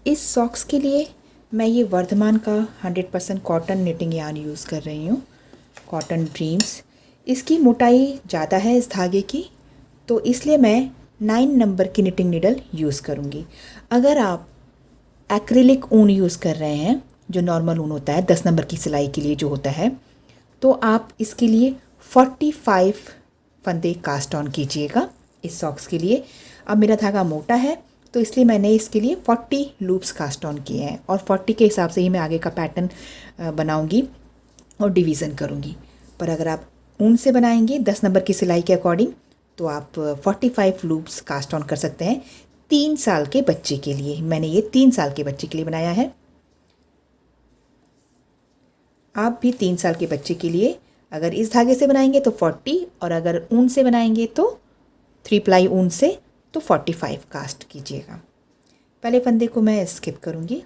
इस सॉक्स के लिए मैं ये वर्धमान का 100% कॉटन निटिंग यार्न यूज़ कर रही हूँ, कॉटन ड्रीम्स। इसकी मोटाई ज़्यादा है इस धागे की, तो इसलिए मैं 9 नंबर की निटिंग नीडल यूज़ करूँगी। अगर आप एक्रिलिक ऊन यूज़ कर रहे हैं, जो नॉर्मल ऊन होता है 10 नंबर की सिलाई के लिए जो होता है, तो आप इसके लिए 45 फंदे कास्ट ऑन कीजिएगा इस सॉक्स के लिए। अब मेरा धागा मोटा है, तो इसलिए मैंने इसके लिए 40 लूप्स कास्ट ऑन किए हैं, और 40 के हिसाब से ही मैं आगे का पैटर्न बनाऊंगी और डिवीज़न करूंगी। पर अगर आप ऊन से बनाएंगे 10 नंबर की सिलाई के अकॉर्डिंग, तो आप 45 लूप्स कास्ट ऑन कर सकते हैं। 3 साल के बच्चे के लिए मैंने ये 3 साल के बच्चे के लिए बनाया है। आप भी 3 साल के बच्चे के लिए अगर इस धागे से बनाएंगे तो 40, और अगर ऊन से बनाएंगे तो 3 प्लाई ऊन से तो 45 कास्ट कीजिएगा। पहले फंदे को मैं स्किप करूँगी,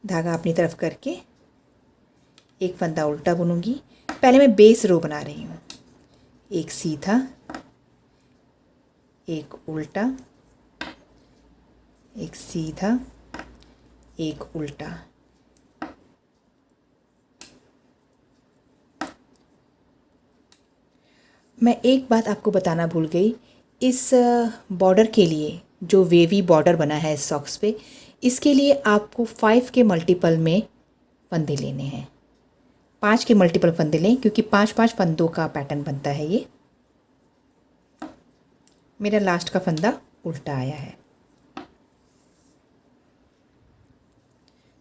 धागा अपनी तरफ करके एक फंदा उल्टा बुनूंगी। पहले मैं बेस रो बना रही हूँ, एक सीधा, एक उल्टा, एक सीधा, एक उल्टा। मैं एक बात आपको बताना भूल गई, इस बॉर्डर के लिए जो वेवी बॉर्डर बना है इस सॉक्स पे, इसके लिए आपको 5 के मल्टीपल में फंदे लेने हैं। 5 के मल्टीपल फंदे लें, क्योंकि 5-5 फंदों का पैटर्न बनता है ये। मेरा लास्ट का फंदा उल्टा आया है।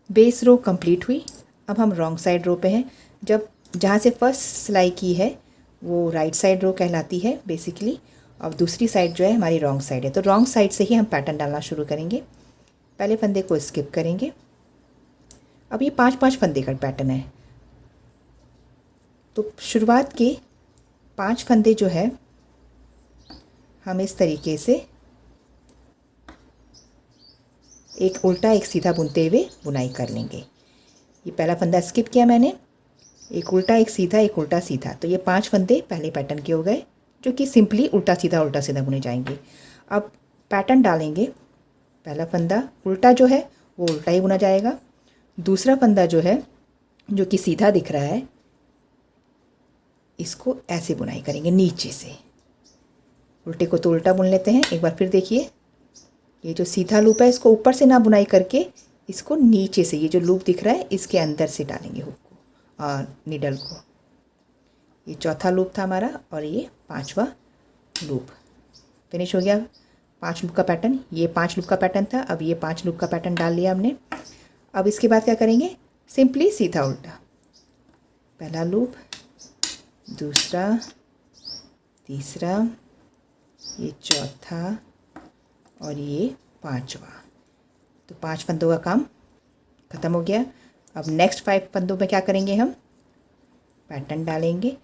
बेस रो कंप्लीट हुई। अब हम रॉन्ग साइड रो पे हैं। जब जहाँ से फर्स्ट सिलाई की है वो राइट साइड रो कहलाती है बेसिकली, और दूसरी साइड जो है हमारी रॉन्ग साइड है। तो रॉन्ग साइड से ही हम पैटर्न डालना शुरू करेंगे। पहले फंदे को स्किप करेंगे। अब ये 5-5 फंदे का पैटर्न है, तो शुरुआत के 5 फंदे जो है हम इस तरीके से एक उल्टा एक सीधा बुनते हुए बुनाई कर लेंगे। ये पहला फंदा स्किप किया मैंने, एक उल्टा एक सीधा, एक उल्टा सीधा, तो ये 5 फंदे पहले पैटर्न के हो गए, जो कि सिंपली उल्टा सीधा बुने जाएंगे। अब पैटर्न डालेंगे। पहला फंदा उल्टा जो है वो उल्टा ही बुना जाएगा। दूसरा फंदा जो है, जो कि सीधा दिख रहा है, इसको ऐसे बुनाई करेंगे नीचे से। उल्टे को तो उल्टा बुन लेते हैं, एक बार फिर देखिए। ये जो सीधा लूप है इसको ऊपर से ना बुनाई करके इसको नीचे से, ये जो लूप दिख रहा है इसके अंदर से डालेंगे हुक को और निडल को। ये चौथा लूप था हमारा, और ये 5वां लूप फिनिश हो गया। 5 लूप का पैटर्न, ये 5 लूप का पैटर्न था। अब ये 5 लूप का पैटर्न डाल लिया हमने। अब इसके बाद क्या करेंगे, सिंपली सीधा उल्टा। पहला लूप, दूसरा, तीसरा, ये चौथा, और ये 5वां। तो 5 फंदों का काम ख़त्म हो गया। अब नेक्स्ट 5 फंदों में क्या करेंगे, हम पैटर्न डालेंगे।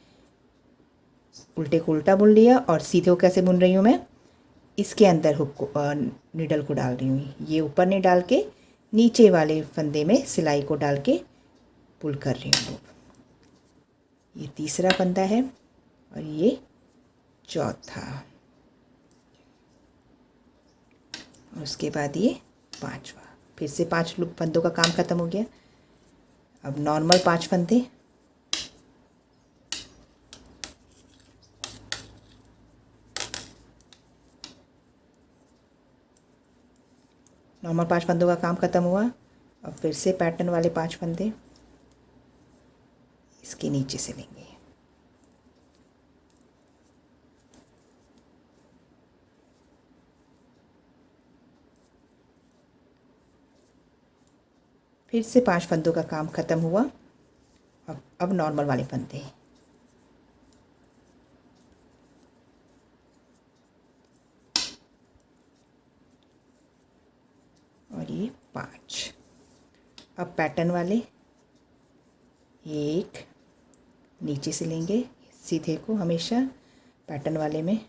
उल्टे को उल्टा बुन लिया, और सीधे को कैसे बुन रही हूँ मैं, इसके अंदर हुक को निडल को डाल रही हूँ। ये ऊपर नहीं डाल के नीचे वाले फंदे में सिलाई को डाल के पुल कर रही हूँ। ये तीसरा फंदा है, और ये चौथा, और उसके बाद ये 5वां। फिर से 5 लूप फंदों का काम ख़त्म हो गया। अब नॉर्मल 5 फंदे, नॉर्मल 5 फंदों का काम ख़त्म हुआ। अब फिर से पैटर्न वाले 5 फंदे इसके नीचे से लेंगे। फिर से 5 फंदों का काम ख़त्म हुआ। अब नॉर्मल वाले फंदे, और ये 5। अब पैटर्न वाले एक नीचे से लेंगे सीधे को, हमेशा पैटर्न वाले में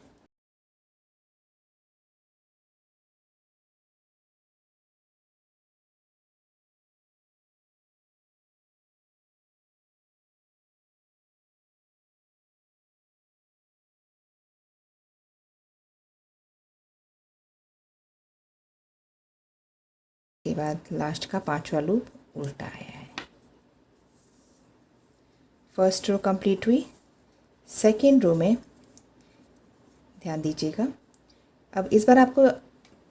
के बाद लास्ट का 5वां लूप उल्टा आया है। फर्स्ट रो कंप्लीट हुई। सेकेंड रो में ध्यान दीजिएगा, अब इस बार आपको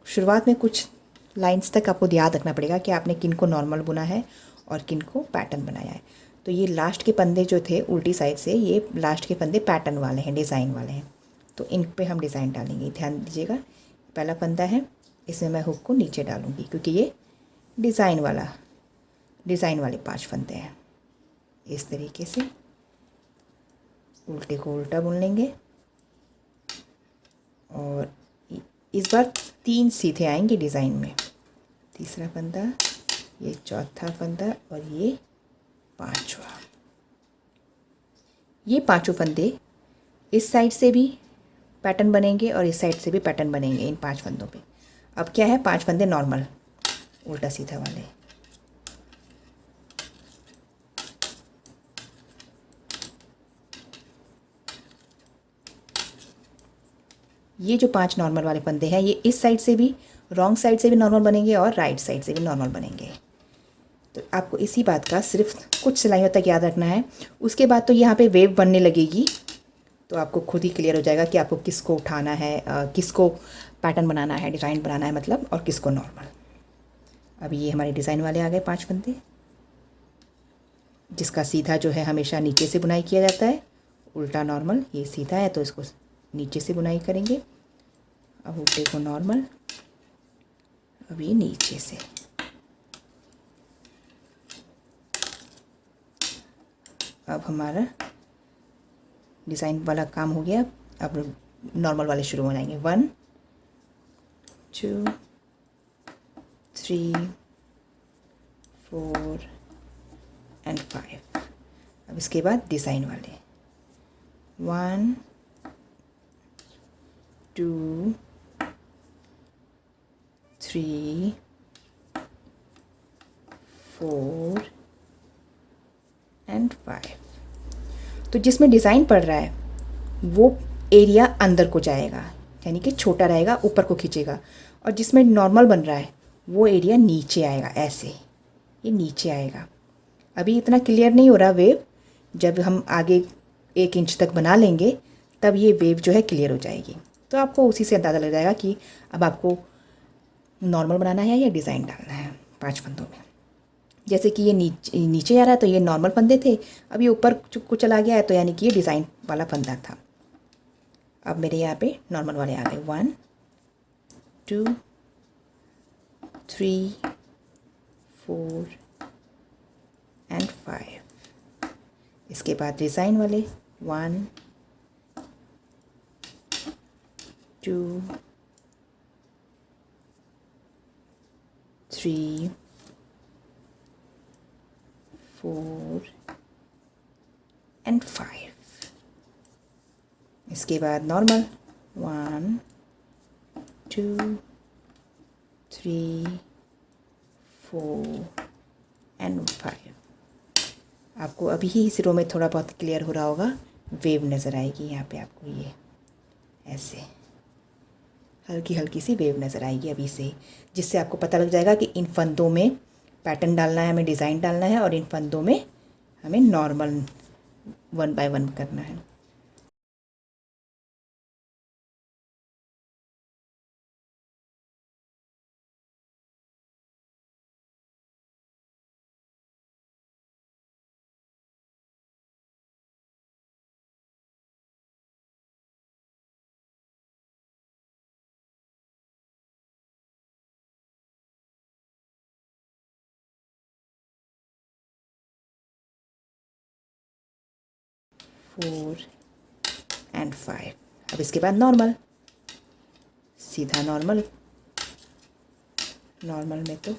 शुरुआत में कुछ लाइंस तक आपको याद रखना पड़ेगा कि आपने किन को नॉर्मल बुना है और किन को पैटर्न बनाया है। तो ये लास्ट के फंदे जो थे उल्टी साइड से, ये लास्ट के फंदे पैटर्न वाले हैं, डिज़ाइन वाले हैं, तो इन पे हम डिज़ाइन डालेंगे। ध्यान दीजिएगा, पहला फंदा है, इसमें मैं हुक को नीचे डालूँगी क्योंकि ये डिज़ाइन वाले 5 फंदे हैं। इस तरीके से उल्टे को उल्टा बुन लेंगे और इस बार 3 सीधे आएंगे डिज़ाइन में। तीसरा फंदा, ये चौथा फंदा और ये 5वां। ये 5 फंदे इस साइड से भी पैटर्न बनेंगे और इस साइड से भी पैटर्न बनेंगे इन 5 फंदों पे। अब क्या है, 5 फंदे नॉर्मल उल्टा सीधा वाले। ये जो 5 नॉर्मल वाले फंदे हैं, ये इस साइड से भी, रॉन्ग साइड से भी नॉर्मल बनेंगे और राइट साइड से भी नॉर्मल बनेंगे। तो आपको इसी बात का सिर्फ कुछ सिलाइयों तक याद रखना है। उसके बाद तो यहाँ पे वेव बनने लगेगी, तो आपको खुद ही क्लियर हो जाएगा कि आपको किसको उठाना है, किसको पैटर्न बनाना है, डिज़ाइन बनाना है मतलब, और किसको नॉर्मल। अभी ये हमारे डिज़ाइन वाले आ गए 5 फंदे, जिसका सीधा जो है हमेशा नीचे से बुनाई किया जाता है, उल्टा नॉर्मल। ये सीधा है तो इसको नीचे से बुनाई करेंगे। अब उल्टे को नॉर्मल, अब ये नीचे से। अब हमारा डिज़ाइन वाला काम हो गया। अब नॉर्मल वाले शुरू हो जाएंगे। 1 2 3 4 एंड 5। अब इसके बाद डिज़ाइन वाले 1 2 3 4 एंड 5। तो जिसमें डिज़ाइन पड़ रहा है वो एरिया अंदर को जाएगा, यानी कि छोटा रहेगा, ऊपर को खींचेगा, और जिसमें नॉर्मल बन रहा है वो एरिया नीचे आएगा, ऐसे ये नीचे आएगा। अभी इतना क्लियर नहीं हो रहा वेव, जब हम आगे 1 इंच तक बना लेंगे तब ये वेव जो है क्लियर हो जाएगी। तो आपको उसी से अंदाज़ा लग जाएगा कि अब आपको नॉर्मल बनाना है या डिज़ाइन डालना है 5 फंदों में। जैसे कि ये नीचे आ रहा है तो ये नॉर्मल फंदे थे, अब ये ऊपर को चला गया है तो यानी कि ये डिज़ाइन वाला फंदा था। अब मेरे यहाँ पे नॉर्मल वाले आ गए 1 2 3 4 एंड 5। इसके बाद डिज़ाइन वाले 1 2 3 4 एंड 5। इसके बाद नॉर्मल 1 2 3 4 एंड 5। आपको अभी ही इस रो में थोड़ा बहुत क्लियर हो रहा होगा, वेव नज़र आएगी यहाँ पे आपको, ये ऐसे हल्की हल्की सी वेव नज़र आएगी अभी से, जिससे आपको पता लग जाएगा कि इन फंदों में पैटर्न डालना है, हमें डिज़ाइन डालना है, और इन फंदों में हमें नॉर्मल 1 बाय 1 करना है। Four and 5। अब इसके बाद नॉर्मल, सीधा नॉर्मल। नॉर्मल में तो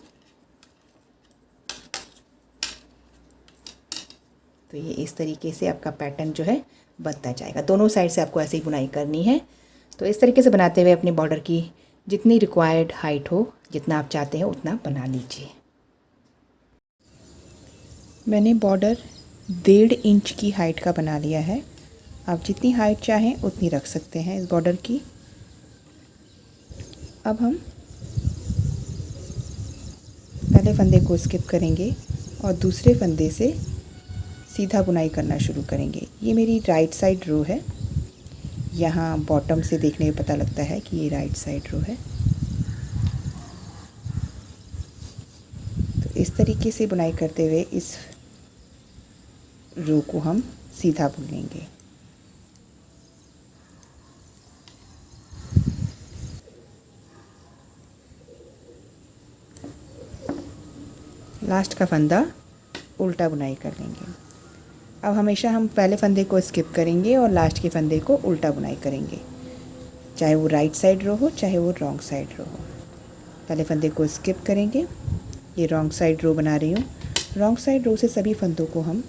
ये इस तरीके से आपका पैटर्न जो है बनता जाएगा। दोनों साइड से आपको ऐसे ही बुनाई करनी है। तो इस तरीके से बनाते हुए अपने बॉर्डर की जितनी रिक्वायर्ड हाइट हो, जितना आप चाहते हैं उतना बना लीजिए। मैंने बॉर्डर 1.5 इंच की हाइट का बना लिया है। आप जितनी हाइट चाहें उतनी रख सकते हैं इस बॉर्डर की। अब हम पहले फंदे को स्किप करेंगे और दूसरे फंदे से सीधा बुनाई करना शुरू करेंगे। ये मेरी राइट साइड रो है। यहाँ बॉटम से देखने में पता लगता है कि ये राइट साइड रो है। तो इस तरीके से बुनाई करते हुए इस रो को हम सीधा बुन लेंगे। लास्ट का फंदा उल्टा बुनाई कर लेंगे। अब हमेशा हम पहले फंदे को स्किप करेंगे और लास्ट के फंदे को उल्टा बुनाई करेंगे, चाहे वो राइट साइड रो हो चाहे वो रॉन्ग साइड रो हो। पहले फंदे को स्किप करेंगे। ये रॉन्ग साइड रो बना रही हूँ। रॉन्ग साइड रो से सभी फंदों को हम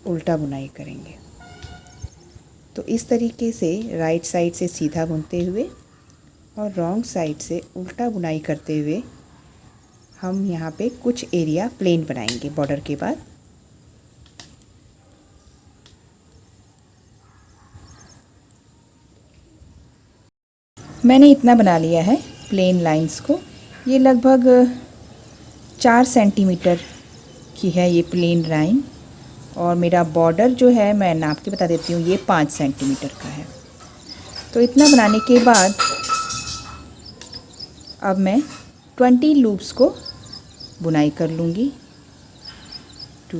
उल्टा बुनाई करेंगे। तो इस तरीके से राइट साइड से सीधा बुनते हुए और रॉन्ग साइड से उल्टा बुनाई करते हुए हम यहाँ पे कुछ एरिया प्लेन बनाएंगे बॉर्डर के बाद। मैंने इतना बना लिया है प्लेन लाइंस को। ये लगभग 4 सेंटीमीटर की है ये प्लेन लाइन, और मेरा बॉर्डर जो है मैं नाप के बता देती हूँ, ये 5 सेंटीमीटर का है। तो इतना बनाने के बाद अब मैं 20 लूप्स को बुनाई कर लूँगी। 2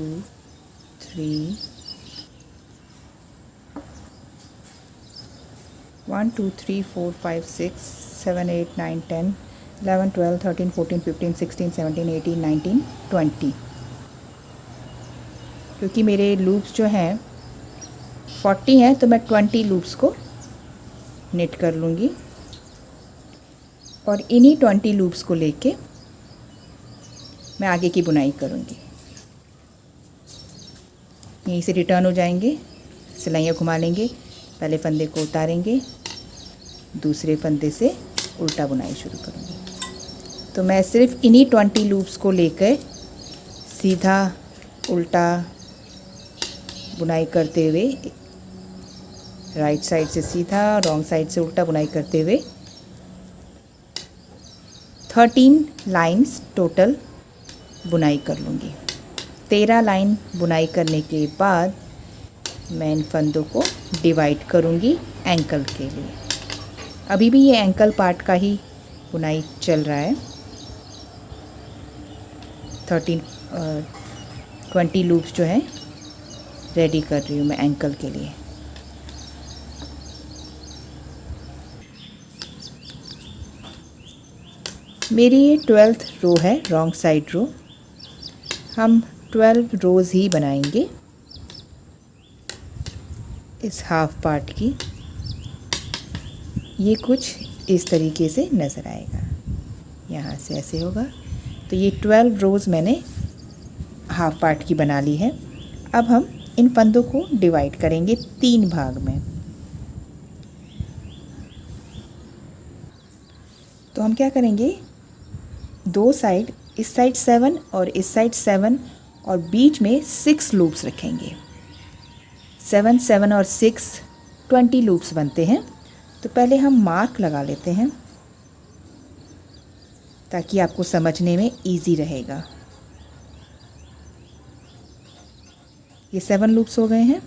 3 1 2 3 4 5 6 7 8 9 10 11 12 13 14 15 16 17 18 19 20। क्योंकि मेरे लूप्स जो हैं 40 हैं तो मैं 20 लूप्स को निट कर लूँगी, और इन्हीं 20 लूप्स को लेके मैं आगे की बुनाई करूँगी। यहीं से रिटर्न हो जाएंगे, सिलाइयाँ घुमा लेंगे, पहले फंदे को उतारेंगे, दूसरे फंदे से उल्टा बुनाई शुरू करूँगी। तो मैं सिर्फ इन्हीं 20 लूप्स को लेकर सीधा उल्टा बुनाई करते हुए, राइट साइड से सीधा रॉन्ग साइड से उल्टा बुनाई करते हुए 13 लाइंस टोटल बुनाई कर लूँगी। 13 लाइन बुनाई करने के बाद मैं इन फंदों को डिवाइड करूँगी एंकल के लिए। अभी भी ये एंकल पार्ट का ही बुनाई चल रहा है। 20 लूप्स जो हैं रेडी कर रही हूँ मैं एंकल के लिए। मेरी ये 12th रो है, रॉन्ग साइड रो। हम 12 रोज़ ही बनाएंगे इस हाफ पार्ट की। ये कुछ इस तरीके से नज़र आएगा, यहाँ से ऐसे होगा। तो ये 12 रोज़ मैंने हाफ पार्ट की बना ली है। अब हम इन फंदों को डिवाइड करेंगे 3 भाग में। तो हम क्या करेंगे, 2 साइड, इस साइड 7 और इस साइड 7, और बीच में 6 लूप्स रखेंगे। 7 7 और 6 20 लूप्स बनते हैं। तो पहले हम मार्क लगा लेते हैं ताकि आपको समझने में इजी रहेगा। ये 7 लूप्स हो गए हैं।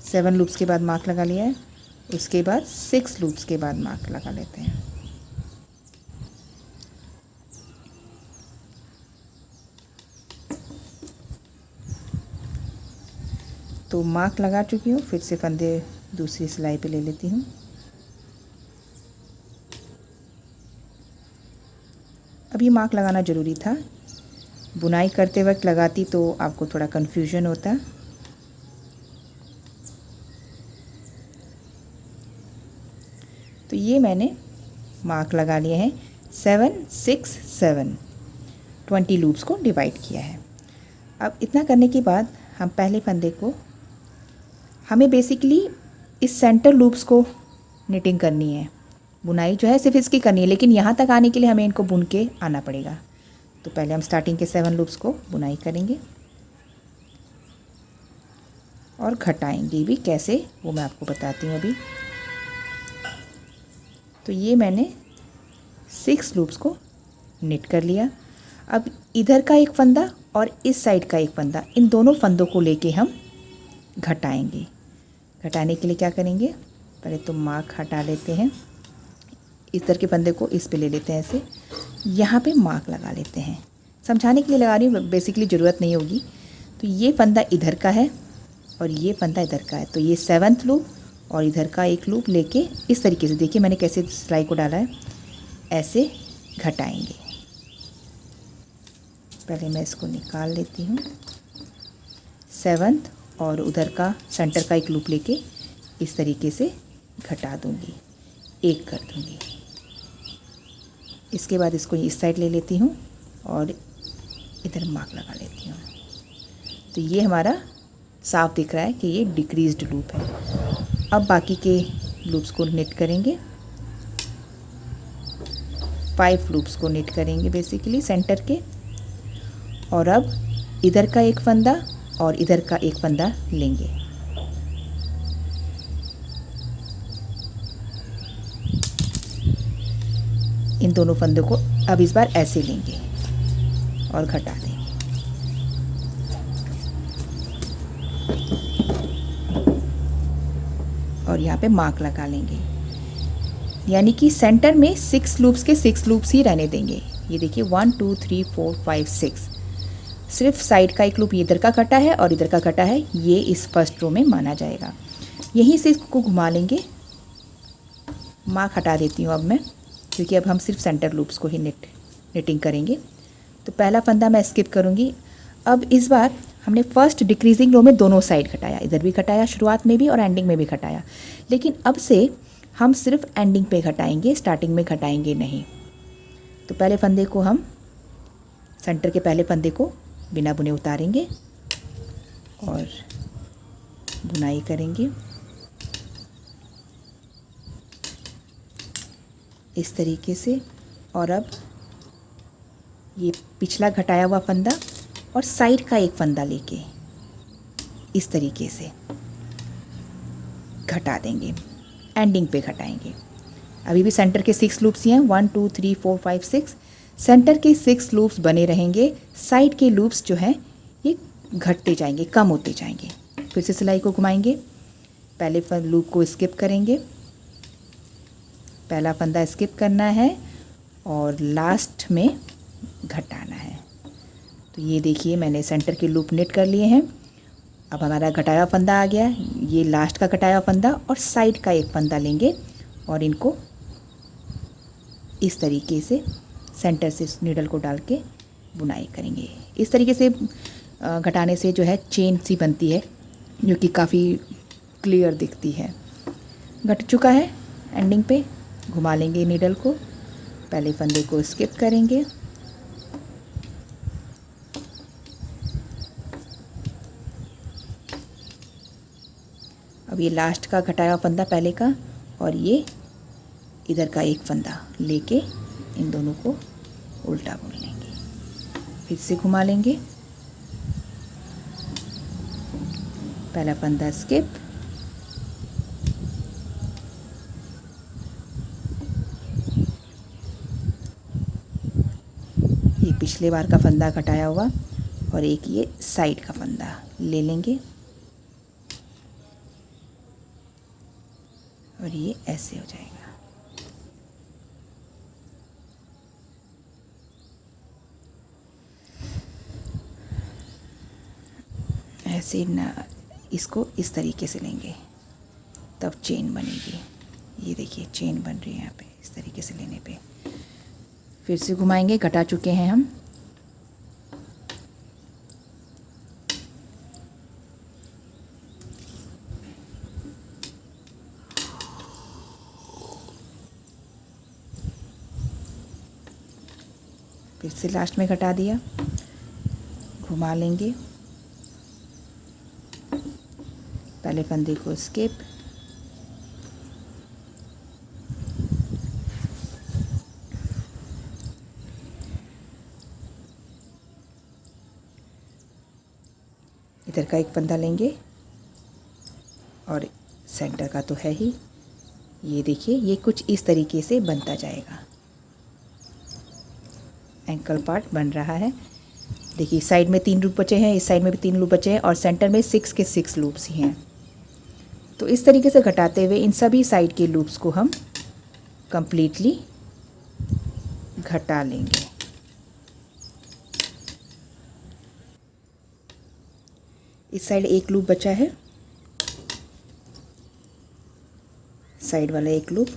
7 लूप्स के बाद मार्क लगा लिया है। उसके बाद 6 लूप्स के बाद मार्क लगा लेते हैं। तो मार्क लगा चुकी हूँ, फिर से फंदे दूसरी सिलाई पे ले लेती हूँ। अब ये मार्क लगाना ज़रूरी था, बुनाई करते वक्त लगाती तो आपको थोड़ा कन्फ्यूजन होता। तो ये मैंने मार्क लगा लिए हैं। 7 6 7 20 लूप्स को डिवाइड किया है। अब इतना करने के बाद हम पहले फंदे को, हमें बेसिकली इस सेंटर लूप्स को निटिंग करनी है। बुनाई जो है सिर्फ इसकी करनी है, लेकिन यहाँ तक आने के लिए हमें इनको बुन के आना पड़ेगा। तो पहले हम स्टार्टिंग के 7 लूप्स को बुनाई करेंगे और घटाएंगे भी कैसे, वो मैं आपको बताती हूँ अभी। तो ये मैंने 6 लूप्स को निट कर लिया। अब इधर का एक फंदा और इस साइड का एक फंदा, इन दोनों फंदों को लेके हम घटाएंगे। घटाने के लिए क्या करेंगे, पहले तो मार्क हटा लेते हैं, इस तरह के फंदे को इस पे ले लेते हैं, ऐसे यहाँ पे मार्क लगा लेते हैं। समझाने के लिए लगा रही हूँ, बेसिकली ज़रूरत नहीं होगी। तो ये फंदा इधर का है और ये फंदा इधर का है, तो ये 7th लूप और इधर का एक लूप लेके इस तरीके से, देखिए मैंने कैसे सिलाई को डाला है, ऐसे घटाएंगे। पहले मैं इसको निकाल लेती हूँ। 7th और उधर का सेंटर का एक लूप लेके इस तरीके से घटा दूँगी, एक कर दूँगी। इसके बाद इसको इस साइड ले लेती हूँ और इधर मार्क लगा लेती हूँ। तो ये हमारा साफ दिख रहा है कि ये डिक्रीज्ड लूप है। अब बाकी के लूप्स को निट करेंगे, 5 लूप्स को निट करेंगे बेसिकली सेंटर के। और अब इधर का एक फंदा और इधर का एक फंदा लेंगे। इन दोनों फंदों को अब इस बार ऐसे लेंगे और घटा देंगे। और यहाँ पे मार्क लगा लेंगे, यानी कि सेंटर में 6 लूप्स के 6 लूप्स ही रहने देंगे। ये देखिए 1 2 3 4 5 6, सिर्फ साइड का एक लूप इधर का कटा है और इधर का कटा है, ये इस फर्स्ट रो में माना जाएगा। यहीं से इसको घुमा लेंगे। मार्क हटा देती हूँ अब मैं, क्योंकि अब हम सिर्फ सेंटर लूप्स को ही निटिंग करेंगे। तो पहला फंदा मैं स्किप करूँगी। अब इस बार हमने फर्स्ट डिक्रीजिंग रो में दोनों साइड घटाया, इधर भी घटाया शुरुआत में भी और एंडिंग में भी घटाया, लेकिन अब से हम सिर्फ एंडिंग पे घटाएंगे, स्टार्टिंग में घटाएंगे नहीं। तो पहले फंदे को हम सेंटर के पहले फंदे को बिना बुने उतारेंगे और बुनाई करेंगे इस तरीके से। और अब ये पिछला घटाया हुआ फंदा और साइड का एक फंदा लेके इस तरीके से घटा देंगे, एंडिंग पे घटाएंगे। अभी भी सेंटर के 6 लूप्स ही हैं, 1 2 3 4 5 6। सेंटर के 6 लूप्स बने रहेंगे, साइड के लूप्स जो हैं ये घटते जाएंगे, कम होते जाएंगे। फिर से सिलाई को घुमाएंगे, पहले लूप को स्किप करेंगे, पहला फंदा स्किप करना है और लास्ट में घटाना है। तो ये देखिए मैंने सेंटर के लूप निट कर लिए हैं। अब हमारा घटाया फंदा आ गया, ये लास्ट का घटाया फंदा और साइड का एक फंदा लेंगे और इनको इस तरीके से सेंटर से नीडल को डाल के बुनाई करेंगे। इस तरीके से घटाने से जो है चेन सी बनती है, जो कि काफ़ी क्लियर दिखती है। घट चुका है, एंडिंग पे घुमा लेंगे नीडल को, पहले फंदे को स्किप करेंगे, अब ये लास्ट का घटाया फंदा पहले का और ये इधर का एक फंदा लेके इन दोनों को उल्टा बुन लेंगे, फिर से घुमा लेंगे, पहला फंदा स्किप, ये पिछले बार का फंदा घटाया हुआ और एक ये साइड का फंदा ले लेंगे और ये ऐसे हो जाएगा। ऐसे ना, इसको इस तरीके से लेंगे तब चेन बनेगी। ये देखिए चेन बन रही है यहाँ पे, इस तरीके से लेने पे। फिर से घुमाएंगे, घटा चुके हैं हम। फिर से लास्ट में घटा दिया, घुमा लेंगे, पहले फंदे को स्किप, इधर का एक फंदा लेंगे और सेंटर का तो है ही। ये देखिए ये कुछ इस तरीके से बनता जाएगा। एंकल पार्ट बन रहा है। देखिए साइड में 3 लूप बचे हैं, इस साइड में भी 3 लूप बचे हैं और सेंटर में 6 के 6 लूप्स ही हैं। तो इस तरीके से घटाते हुए इन सभी साइड के लूप्स को हम कंप्लीटली घटा लेंगे। इस साइड एक लूप बचा है, साइड वाला एक लूप,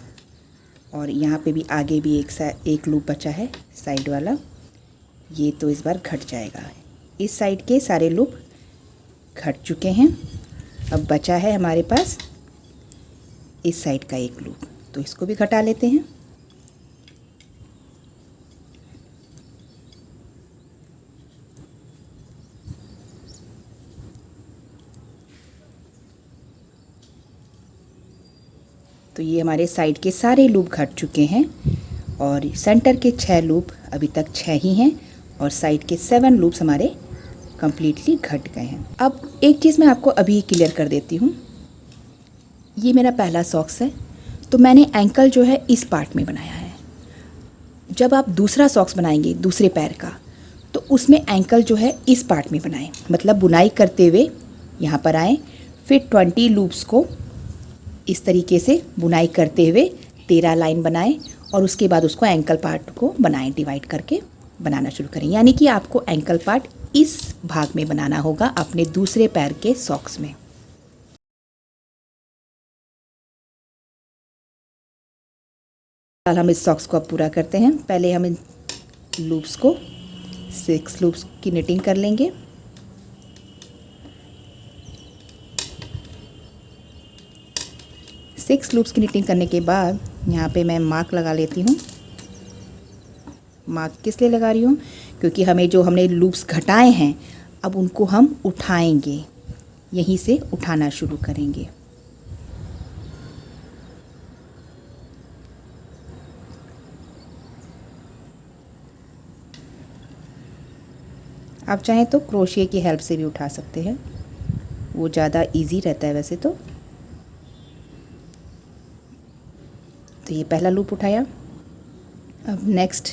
और यहाँ पे भी आगे भी एक लूप बचा है साइड वाला। ये तो इस बार घट जाएगा। इस साइड के सारे लूप घट चुके हैं। अब बचा है हमारे पास इस साइड का एक लूप, तो इसको भी घटा लेते हैं। तो ये हमारे साइड के सारे लूप घट चुके हैं और सेंटर के 6 लूप अभी तक 6 ही हैं और साइड के 7 लूप्स हमारे कंप्लीटली घट गए हैं। अब एक चीज़ मैं आपको अभी क्लियर कर देती हूँ। ये मेरा पहला सॉक्स है, तो मैंने एंकल जो है इस पार्ट में बनाया है। जब आप दूसरा सॉक्स बनाएंगे दूसरे पैर का, तो उसमें एंकल जो है इस पार्ट में बनाएं। मतलब बुनाई करते हुए यहाँ पर आएँ, फिर 20 लूप्स को इस तरीके से बुनाई करते हुए 13 लाइन बनाएं और उसके बाद उसको एंकल पार्ट को बनाएं, डिवाइड करके बनाना शुरू करें। यानी कि आपको एंकल पार्ट इस भाग में बनाना होगा अपने दूसरे पैर के सॉक्स में। हम इस सॉक्स को अब पूरा करते हैं। पहले हम इन लूप्स को 6 लूप्स की निटिंग कर लेंगे। सिक्स लूप्स की निटिंग करने के बाद यहाँ पे मैं मार्क लगा लेती हूँ। मार्क किस लिए लगा रही हूँ? क्योंकि हमें जो हमने लूप्स घटाए हैं अब उनको हम उठाएंगे, यहीं से उठाना शुरू करेंगे। आप चाहें तो क्रोशिया की हेल्प से भी उठा सकते हैं, वो ज़्यादा इजी रहता है वैसे तो। ये पहला लूप उठाया। अब नेक्स्ट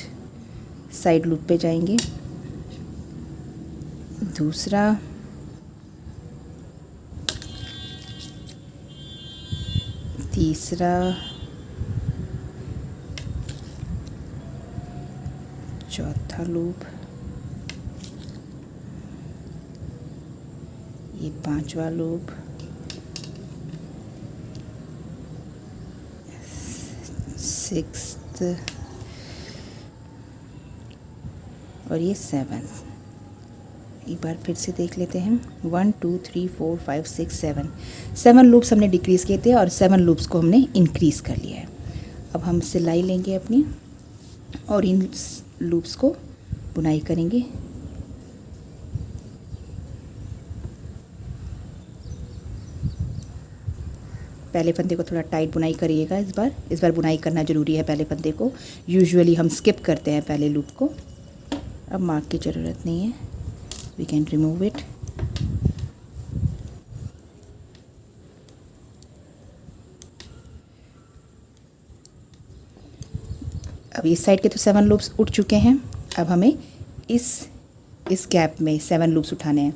साइड लूप पे जाएंगे, दूसरा, तीसरा, चौथा लूप, ये 5वां लूप, 6th और ये 7th। एक बार फिर से देख लेते हैं। 1 2 3 4 5 6 7 लूप्स हमने डिक्रीज़ किए थे और 7 लूप्स को हमने इंक्रीज़ कर लिया है। अब हम सिलाई लेंगे अपनी और इन लूप्स को बुनाई करेंगे। पहले फंदे को थोड़ा टाइट बुनाई करिएगा। इस बार बुनाई करना ज़रूरी है पहले फंदे को। यूजुअली हम स्किप करते हैं पहले लूप को। अब मार्क की ज़रूरत नहीं है, वी कैन रिमूव इट। अब इस साइड के तो 7 लूप्स उठ चुके हैं। अब हमें इस गैप में 7 लूप्स उठाने हैं।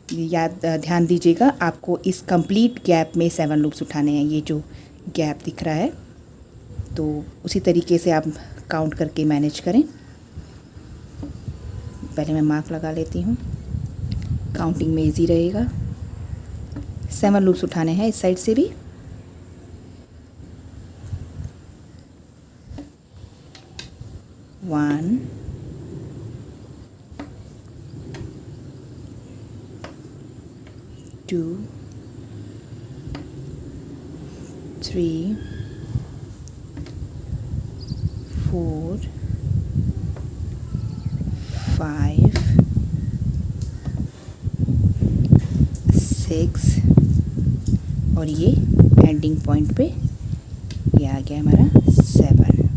ध्यान दीजिएगा, आपको इस कंप्लीट गैप में 7 लूप्स उठाने हैं। ये जो गैप दिख रहा है तो उसी तरीके से आप काउंट करके मैनेज करें। पहले मैं मार्क लगा लेती हूँ, काउंटिंग में इजी रहेगा। 7 लूप्स उठाने हैं इस साइड से भी। वन, 2 3 4 5 6 और ये एंडिंग पॉइंट पे ये आ गया हमारा 7।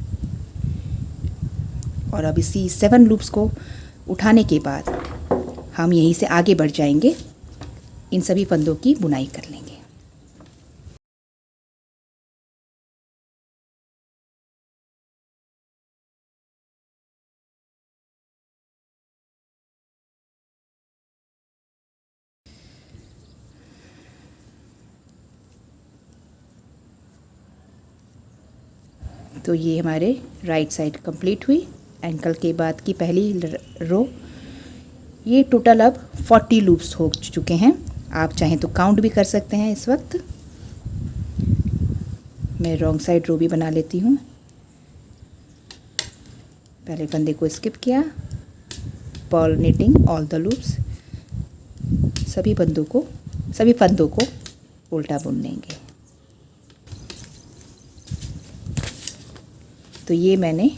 और अब इसी 7 लूप्स को उठाने के बाद हम यहीं से आगे बढ़ जाएंगे, इन सभी फंदों की बुनाई कर लेंगे। तो ये हमारे राइट साइड कंप्लीट हुई। एंकल के बाद की पहली रो। ये टोटल अब 40 लूप्स हो चुके हैं। आप चाहें तो काउंट भी कर सकते हैं। इस वक्त मैं रॉन्ग साइड रो भी बना लेती हूँ। पहले फंदे को स्किप किया, purl knitting all the loops, सभी फंदों को उल्टा बुन लेंगे। तो ये मैंने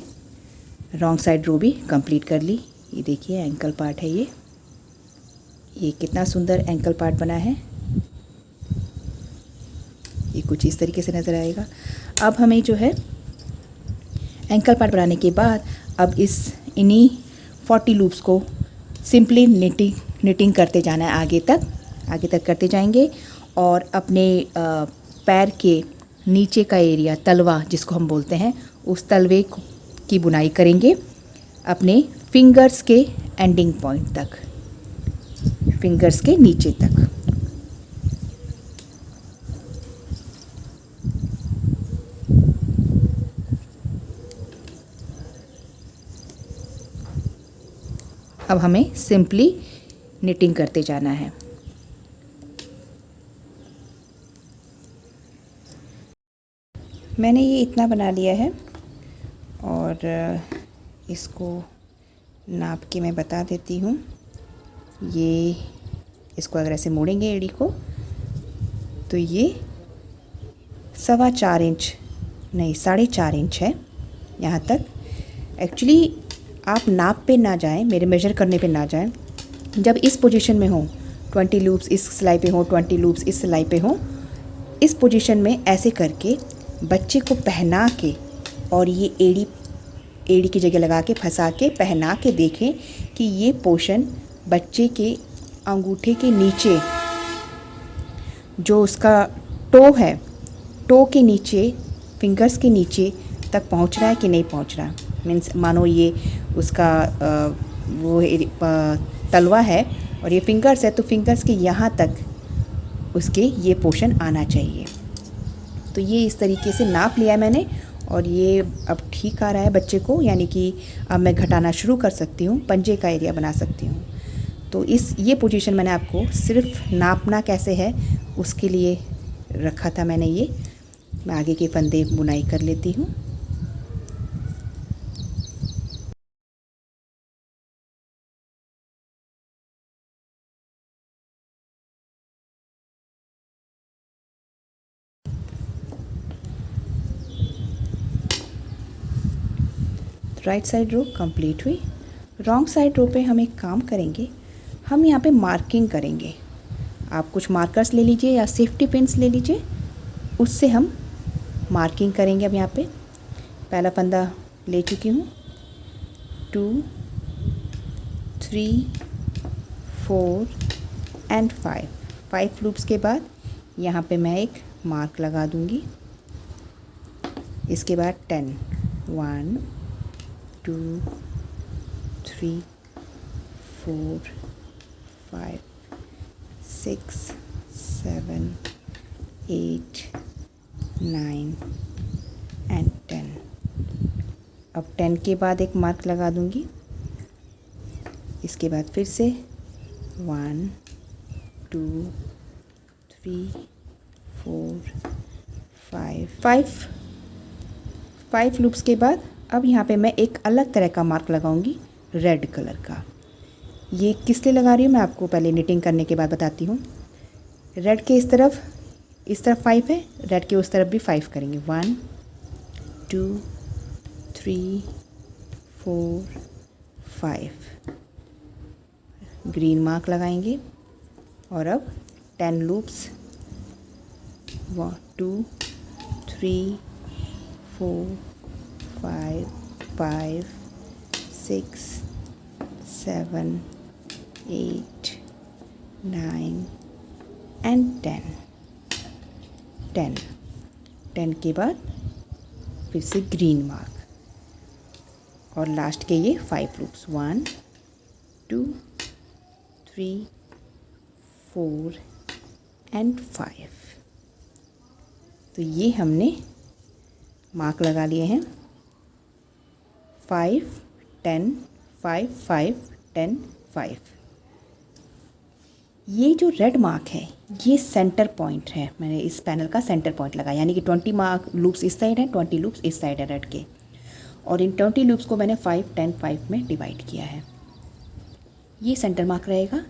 रॉन्ग साइड रो भी कंप्लीट कर ली। ये देखिए एंकल पार्ट है ये कितना सुंदर एंकल पार्ट बना है। ये कुछ इस तरीके से नज़र आएगा। अब हमें जो है एंकल पार्ट बनाने के बाद अब इन्हीं 40 लूप्स को सिंपली निटिंग करते जाना है। आगे तक करते जाएंगे और अपने पैर के नीचे का एरिया, तलवा जिसको हम बोलते हैं, उस तलवे की बुनाई करेंगे अपने फिंगर्स के एंडिंग पॉइंट तक, फिंगर्स के नीचे तक। अब हमें सिंपली निटिंग करते जाना है। मैंने ये इतना बना लिया है और इसको नाप के मैं बता देती हूँ। ये इसको अगर ऐसे मोड़ेंगे एड़ी को तो ये 4.25 इंच नहीं 4.5 इंच है यहाँ तक। एक्चुअली आप नाप पे ना जाएं, मेरे मेजर करने पे ना जाएं। जब इस पोजीशन में हो, 20 लूप्स इस सिलाई पे हो, 20 लूप्स इस सिलाई पे हो, इस पोजीशन में ऐसे करके बच्चे को पहना के और ये एड़ी की जगह लगा के फंसा के पहना के देखें कि ये पोर्शन बच्चे के अंगूठे के नीचे जो उसका टो है, टो के नीचे, फिंगर्स के नीचे तक पहुंच रहा है कि नहीं पहुंच रहा। मीन्स मानो ये उसका वो तलवा है और ये फिंगर्स है, तो फिंगर्स के यहाँ तक उसके ये पोर्शन आना चाहिए। तो ये इस तरीके से नाप लिया मैंने और ये अब ठीक आ रहा है बच्चे को, यानी कि अब मैं घटाना शुरू कर सकती हूँ, पंजे का एरिया बना सकती हूँ। तो ये पोजीशन मैंने आपको सिर्फ नापना कैसे है उसके लिए रखा था मैंने। ये मैं आगे के फंदे बुनाई कर लेती हूँ। राइट साइड रो कंप्लीट हुई। रॉन्ग साइड रो पे हम एक काम करेंगे, हम यहाँ पे मार्किंग करेंगे। आप कुछ मार्कर्स ले लीजिए या सेफ्टी पिन्स ले लीजिए, उससे हम मार्किंग करेंगे। अब यहाँ पे पहला फंदा ले चुकी हूँ, 2 3 4 एंड 5 लूप्स के बाद यहाँ पे मैं एक मार्क लगा दूँगी। इसके बाद 10 1 2 3 4 5 6 7 8 9 एंड 10। अब 10 के बाद एक मार्क लगा दूंगी। इसके बाद फिर से 1 2 3 4 5 लूप्स के बाद अब यहाँ पे मैं एक अलग तरह का मार्क लगाऊंगी, रेड कलर का। ये किस लिए लगा रही हूँ मैं आपको पहले निटिंग करने के बाद बताती हूँ। रेड के इस तरफ 5 है, रेड के उस तरफ भी 5 करेंगे। 1 2 3 4 5 ग्रीन मार्क लगाएंगे और अब 10 लूप्स 1 2 3 4 5 6 7 8 9 एंड 10 के बाद फिर से ग्रीन मार्क और लास्ट के ये 5 लूप्स 1 2 3 4 एंड 5। तो ये हमने मार्क लगा लिए हैं 5 10 5 5 10 5। ये जो रेड मार्क है ये सेंटर पॉइंट है, मैंने इस पैनल का सेंटर पॉइंट लगाया, यानी कि 20 मार्क लूप्स इस साइड है, 20 लूप्स इस साइड है रेड के, और इन 20 लूप्स को मैंने 5 10 5 में डिवाइड किया है। ये सेंटर मार्क रहेगा,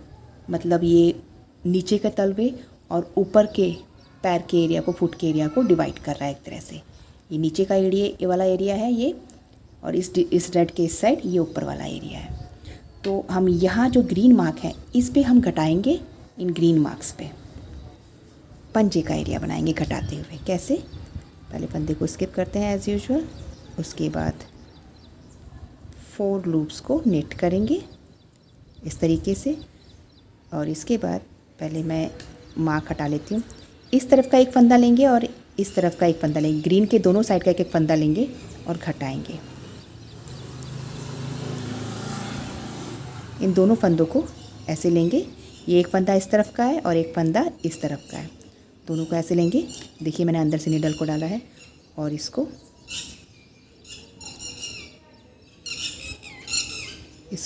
मतलब ये नीचे के तलवे और ऊपर के पैर के एरिया को, फुट के एरिया को डिवाइड कर रहा है एक तरह से। ये नीचे का एरिया, ये वाला एरिया है ये, और इस रेड के इस साइड ये ऊपर वाला एरिया है। तो हम यहाँ जो ग्रीन मार्क है इस पे हम घटाएंगे, इन ग्रीन मार्क्स पे पंजे का एरिया बनाएंगे घटाते हुए। कैसे? पहले फंदे को स्किप करते हैं एज़ यूजुअल, उसके बाद 4 लूप्स को नेट करेंगे इस तरीके से, और इसके बाद पहले मैं मार्क हटा लेती हूँ। इस तरफ का एक फंदा लेंगे और इस तरफ का एक फंदा लेंगे, ग्रीन के दोनों साइड का एक एक फंदा लेंगे और घटाएंगे। इन दोनों फंदों को ऐसे लेंगे, ये एक फंदा इस तरफ का है और एक फंदा इस तरफ का है, दोनों को ऐसे लेंगे। देखिए मैंने अंदर से नीडल को डाला है और इसको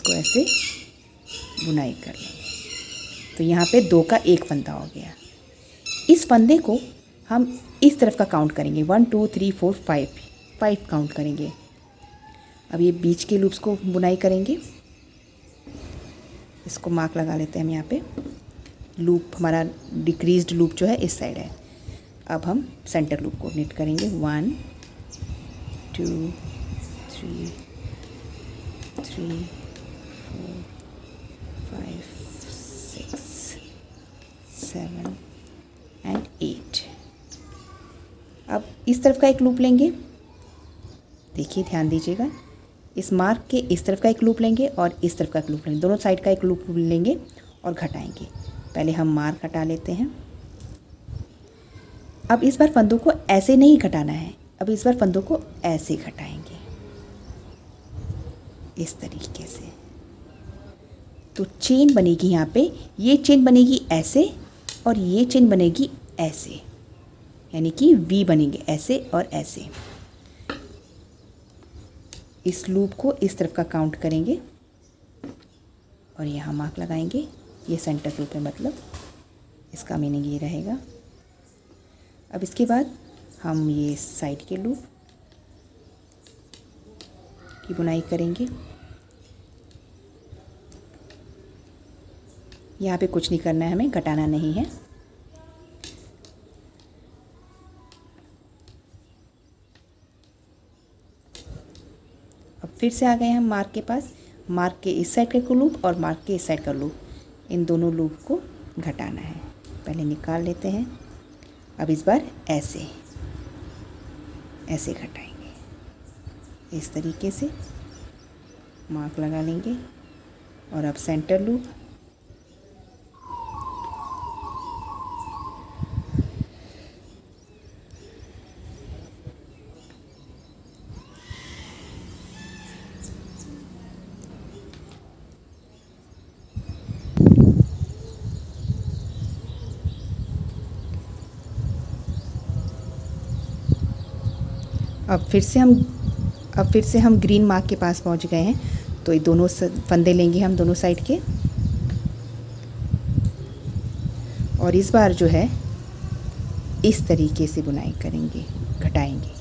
ऐसे बुनाई कर लेंगे। तो यहाँ पे 2 का एक फंदा हो गया। इस फंदे को हम इस तरफ का काउंट करेंगे, 1 2 3 4 5 काउंट करेंगे। अब ये बीच के लूप्स को बुनाई करेंगे, इसको मार्क लगा लेते हैं हम यहाँ पे। लूप हमारा डिक्रीज्ड लूप जो है इस साइड है। अब हम सेंटर लूप को नीट करेंगे, 1 2 3 4 5 6 7 एंड 8। अब इस तरफ का एक लूप लेंगे, देखिए ध्यान दीजिएगा, इस मार्क के इस तरफ का एक लूप लेंगे और इस तरफ का एक लूप लेंगे, दोनों साइड का एक लूप लेंगे और घटाएंगे। पहले हम मार्क हटा लेते हैं। अब इस बार फंदों को ऐसे नहीं घटाना है, अब इस बार फंदों को ऐसे घटाएंगे इस तरीके से। तो चेन बनेगी यहाँ पे, ये चेन बनेगी ऐसे और ये चेन बनेगी ऐसे, यानी कि वी बनेंगे ऐसे और ऐसे। इस लूप को इस तरफ का काउंट करेंगे और यहाँ मार्क लगाएंगे। ये सेंटर लूप है, मतलब इसका मीनिंग ये रहेगा। अब इसके बाद हम ये साइड के लूप की बुनाई करेंगे। यहाँ पे कुछ नहीं करना है, हमें घटाना नहीं है। अब फिर से आ गए हम मार्क के पास। मार्क के इस साइड का लूप और मार्क के इस साइड का लूप, इन दोनों लूप को घटाना है। पहले निकाल लेते हैं। अब इस बार ऐसे ऐसे घटाएंगे इस तरीके से, मार्क लगा लेंगे। और अब सेंटर लूप, अब फिर से हम ग्रीन मार्क के पास पहुंच गए हैं। तो ये दोनों फंदे लेंगे हम दोनों साइड के, और इस बार जो है इस तरीके से बुनाई करेंगे, घटाएंगे।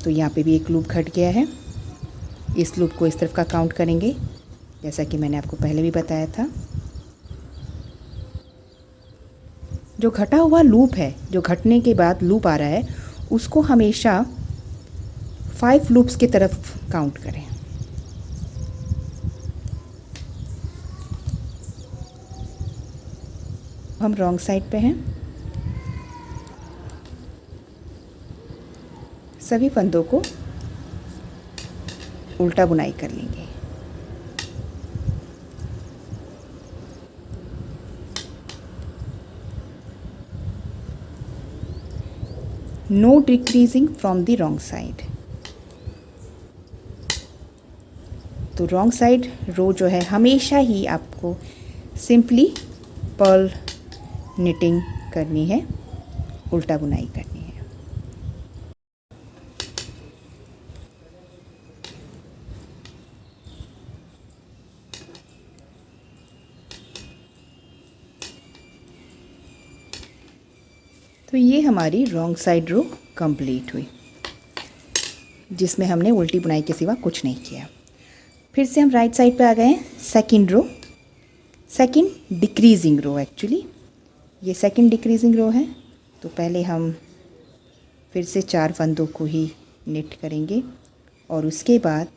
तो यहाँ पे भी एक लूप घट गया है, इस लूप को इस तरफ का काउंट करेंगे, जैसा कि मैंने आपको पहले भी बताया था। जो घटा हुआ लूप है, जो घटने के बाद लूप आ रहा है, उसको हमेशा 5 लूप्स की तरफ काउंट करें। हम रॉन्ग साइड पे हैं। सभी फंदों को उल्टा बुनाई कर लेंगे। No decreasing from the wrong side. तो रॉन्ग साइड रो जो है हमेशा ही आपको सिंपली पर्ल निटिंग करनी है, उल्टा बुनाई करनी है। तो ये हमारी रॉन्ग साइड रो कंप्लीट हुई, जिसमें हमने उल्टी बुनाई के सिवा कुछ नहीं किया। फिर से हम राइट साइड पे आ गए हैं। सेकंड रो, सेकंड डिक्रीजिंग रो, एक्चुअली ये सेकंड डिक्रीजिंग रो है। तो पहले हम फिर से 4 फंदों को ही निट करेंगे और उसके बाद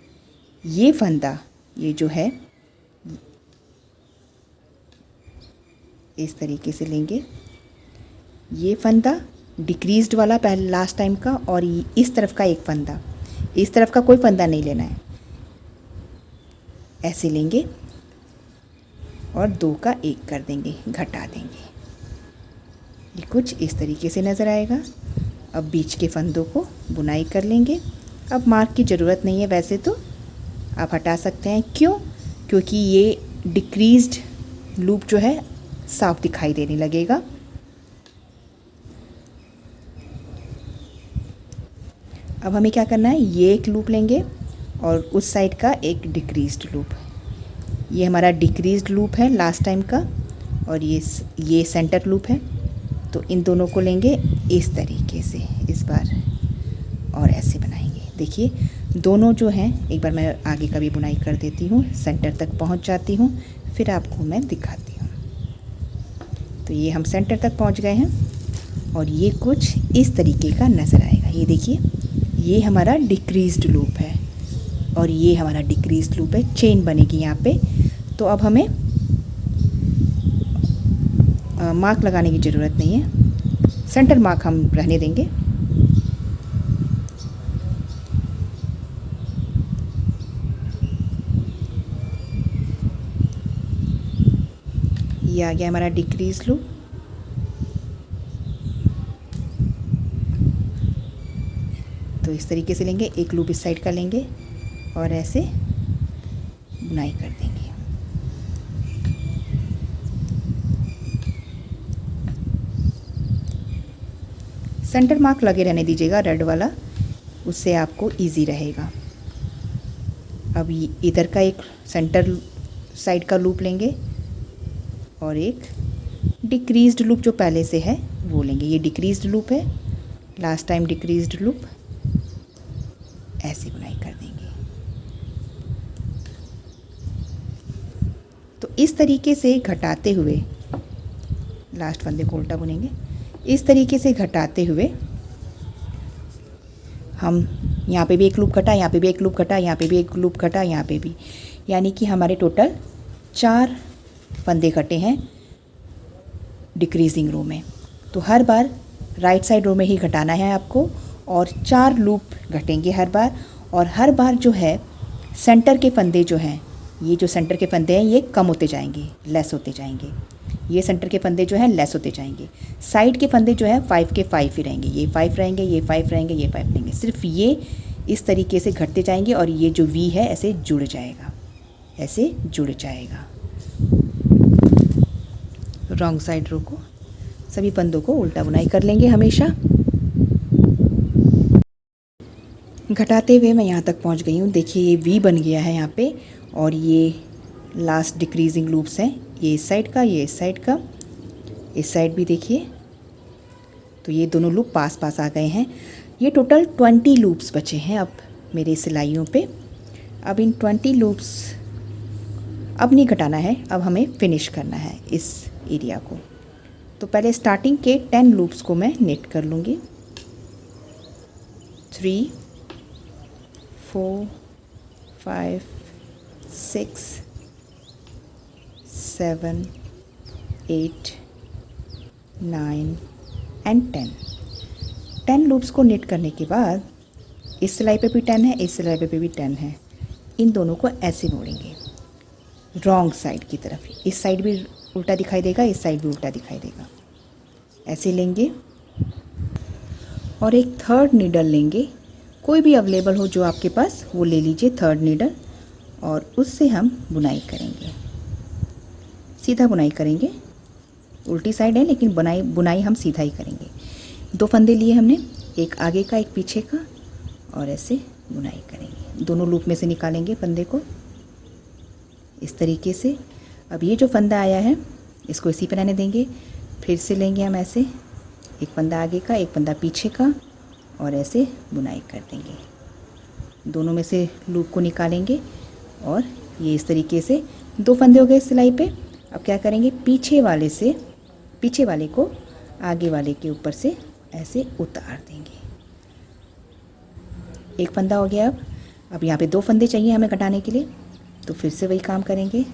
ये फंदा, ये जो है इस तरीके से लेंगे। ये फंदा डिक्रीज्ड वाला पहले लास्ट टाइम का, और इस तरफ का एक फंदा, इस तरफ का कोई फंदा नहीं लेना है, ऐसे लेंगे और 2 का 1 कर देंगे, घटा देंगे। ये कुछ इस तरीके से नज़र आएगा। अब बीच के फंदों को बुनाई कर लेंगे। अब मार्क की ज़रूरत नहीं है, वैसे तो आप हटा सकते हैं। क्यों? क्योंकि ये डिक्रीज्ड लूप जो है साफ दिखाई देने लगेगा। अब हमें क्या करना है, ये एक लूप लेंगे और उस साइड का एक डिक्रीज्ड लूप। ये हमारा डिक्रीज्ड लूप है लास्ट टाइम का, और ये सेंटर लूप है। तो इन दोनों को लेंगे इस तरीके से इस बार, और ऐसे बनाएंगे। देखिए दोनों जो हैं, एक बार मैं आगे का भी बुनाई कर देती हूँ, सेंटर तक पहुँच जाती हूँ, फिर आपको मैं दिखाती हूँ। तो ये हम सेंटर तक पहुँच गए हैं और ये कुछ इस तरीके का नज़र आएगा। ये देखिए, ये हमारा डिक्रीज्ड लूप है और ये हमारा डिक्रीज्ड लूप है। चेन बनेगी यहाँ पे। तो अब हमें मार्क लगाने की ज़रूरत नहीं है, सेंटर मार्क हम रहने देंगे। ये आ गया हमारा डिक्रीज लूप। तो इस तरीके से लेंगे, एक लूप इस साइड का लेंगे और ऐसे बुनाई कर देंगे। सेंटर मार्क लगे रहने दीजिएगा, रेड वाला, उससे आपको इजी रहेगा। अब इधर का एक सेंटर साइड का लूप लेंगे और एक डिक्रीज्ड लूप जो पहले से है वो लेंगे। ये डिक्रीज्ड लूप है, लास्ट टाइम डिक्रीज्ड लूप, ऐसे बुनाई कर देंगे। तो इस तरीके से घटाते हुए, लास्ट फंदे को उल्टा बुनेंगे, इस तरीके से घटाते हुए हम यहाँ पे भी एक लूप घटा, यहाँ पे भी एक लूप घटा, यहाँ पे भी एक लूप घटा, यहाँ पे भी, यानी कि हमारे टोटल 4 फंदे घटे हैं डिक्रीजिंग रो में। तो हर बार राइट साइड रो में ही घटाना है आपको, और 4 लूप घटेंगे हर बार। और हर बार जो है सेंटर के फंदे जो हैं, ये जो सेंटर के फंदे हैं ये कम होते जाएंगे, लेस होते जाएंगे। ये सेंटर के फंदे जो हैं लेस होते जाएंगे। साइड के फंदे जो है 5 के 5 ही रहेंगे, ये 5 रहेंगे, ये 5 रहेंगे, ये 5 रहेंगे। सिर्फ ये इस तरीके से घटते जाएंगे और ये जो वी है ऐसे जुड़ जाएगा, ऐसे जुड़ जाएगा। रॉन्ग साइड रो को, सभी फंदों को उल्टा बुनाई कर लेंगे हमेशा। घटाते हुए मैं यहाँ तक पहुँच गई हूँ। देखिए ये वी बन गया है यहाँ पे, और ये लास्ट डिक्रीजिंग लूप्स हैं, ये इस साइड का, ये इस साइड का, इस साइड भी देखिए। तो ये दोनों लूप पास पास आ गए हैं। ये टोटल 20 लूप्स बचे हैं अब मेरे सिलाइयों पे। अब इन 20 लूप्स अब नहीं घटाना है, अब हमें फिनिश करना है इस एरिया को। तो पहले स्टार्टिंग के 10 लूप्स को मैं निट कर लूँगी। 3 4 5 6 7 8 9 एंड 10 लूप्स को निट करने के बाद इस सिलाई पे भी 10 है, इस सिलाई पे भी 10 है। इन दोनों को ऐसे मोड़ेंगे रॉन्ग साइड की तरफ। इस साइड भी उल्टा दिखाई देगा, इस साइड भी उल्टा दिखाई देगा। ऐसे लेंगे और एक थर्ड नीडल लेंगे, कोई भी अवेलेबल हो जो आपके पास वो ले लीजिए थर्ड नीडल, और उससे हम बुनाई करेंगे। सीधा बुनाई करेंगे, उल्टी साइड है लेकिन बुनाई हम सीधा ही करेंगे। 2 फंदे लिए हमने, एक आगे का एक पीछे का, और ऐसे बुनाई करेंगे। दोनों लूप में से निकालेंगे फंदे को इस तरीके से। अब ये जो फंदा आया है इसको इसी पर रहने देंगे। फिर से लेंगे हम ऐसे एक फंदा आगे का, एक फंदा पीछे का, और ऐसे बुनाई कर देंगे। दोनों में से लूप को निकालेंगे और ये इस तरीके से 2 फंदे हो गए सिलाई पे। अब क्या करेंगे, पीछे वाले को आगे वाले के ऊपर से ऐसे उतार देंगे। एक फंदा हो गया। अब यहाँ पे 2 फंदे चाहिए हमें घटाने के लिए, तो फिर से वही काम करेंगे।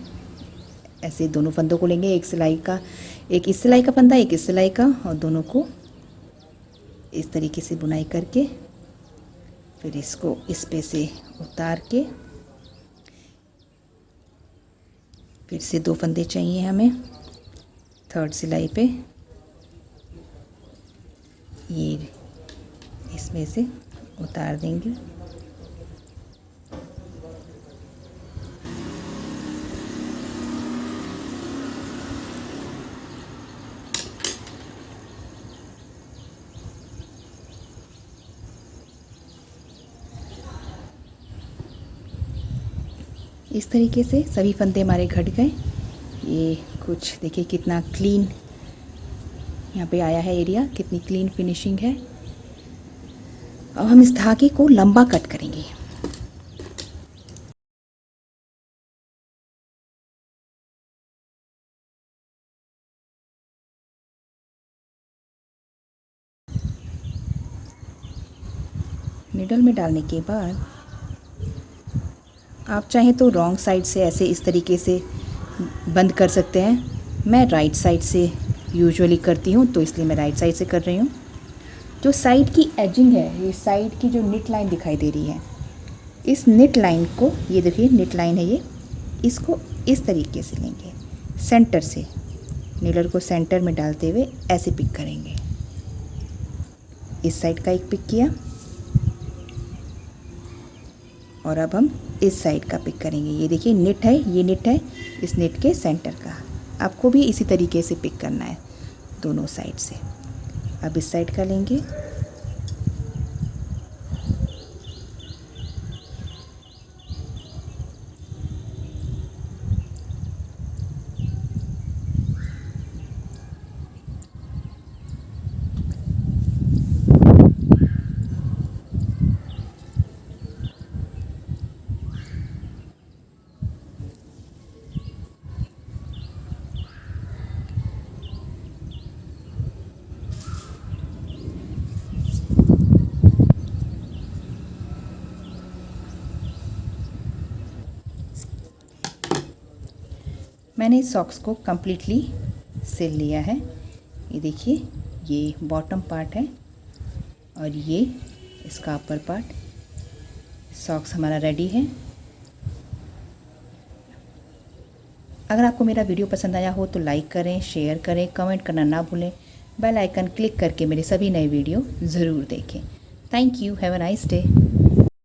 ऐसे दोनों फंदों को लेंगे, एक सिलाई का, एक इस सिलाई का फंदा, एक इस सिलाई का, और दोनों को इस तरीके से बुनाई करके फिर इसको इस पे से उतार के फिर से 2 फंदे चाहिए हमें 3rd सिलाई पे, ये इसमें से उतार देंगे। इस तरीके से सभी फंदे हमारे घट गए। ये कुछ देखिए कितना क्लीन यहाँ पे आया है एरिया, कितनी क्लीन फिनिशिंग है। अब हम इस धागे को लंबा कट करेंगे। निडल में डालने के बाद आप चाहें तो रॉन्ग साइड से ऐसे इस तरीके से बंद कर सकते हैं। मैं राइट साइड से यूजुअली करती हूँ, तो इसलिए मैं राइट साइड से कर रही हूँ। जो साइड की एजिंग है, ये साइड की जो निट लाइन दिखाई दे रही है, इस निट लाइन को, ये देखिए निट लाइन है ये, इसको इस तरीके से लेंगे, सेंटर से नीडल को सेंटर में डालते हुए ऐसे पिक करेंगे। इस साइड का एक पिक किया और अब हम इस साइड का पिक करेंगे। ये देखिए निट है, ये निट है, इस निट के सेंटर का आपको भी इसी तरीके से पिक करना है दोनों साइड से। अब इस साइड का लेंगे, मैंने इस सॉक्स को कम्प्लीटली सिल लिया है। ये देखिए ये बॉटम पार्ट है और ये इसका अपर पार्ट। सॉक्स हमारा रेडी है। अगर आपको मेरा वीडियो पसंद आया हो तो लाइक करें, शेयर करें, कमेंट करना ना भूलें। बेल आइकन क्लिक करके मेरे सभी नए वीडियो ज़रूर देखें। Thank you. Have a nice day.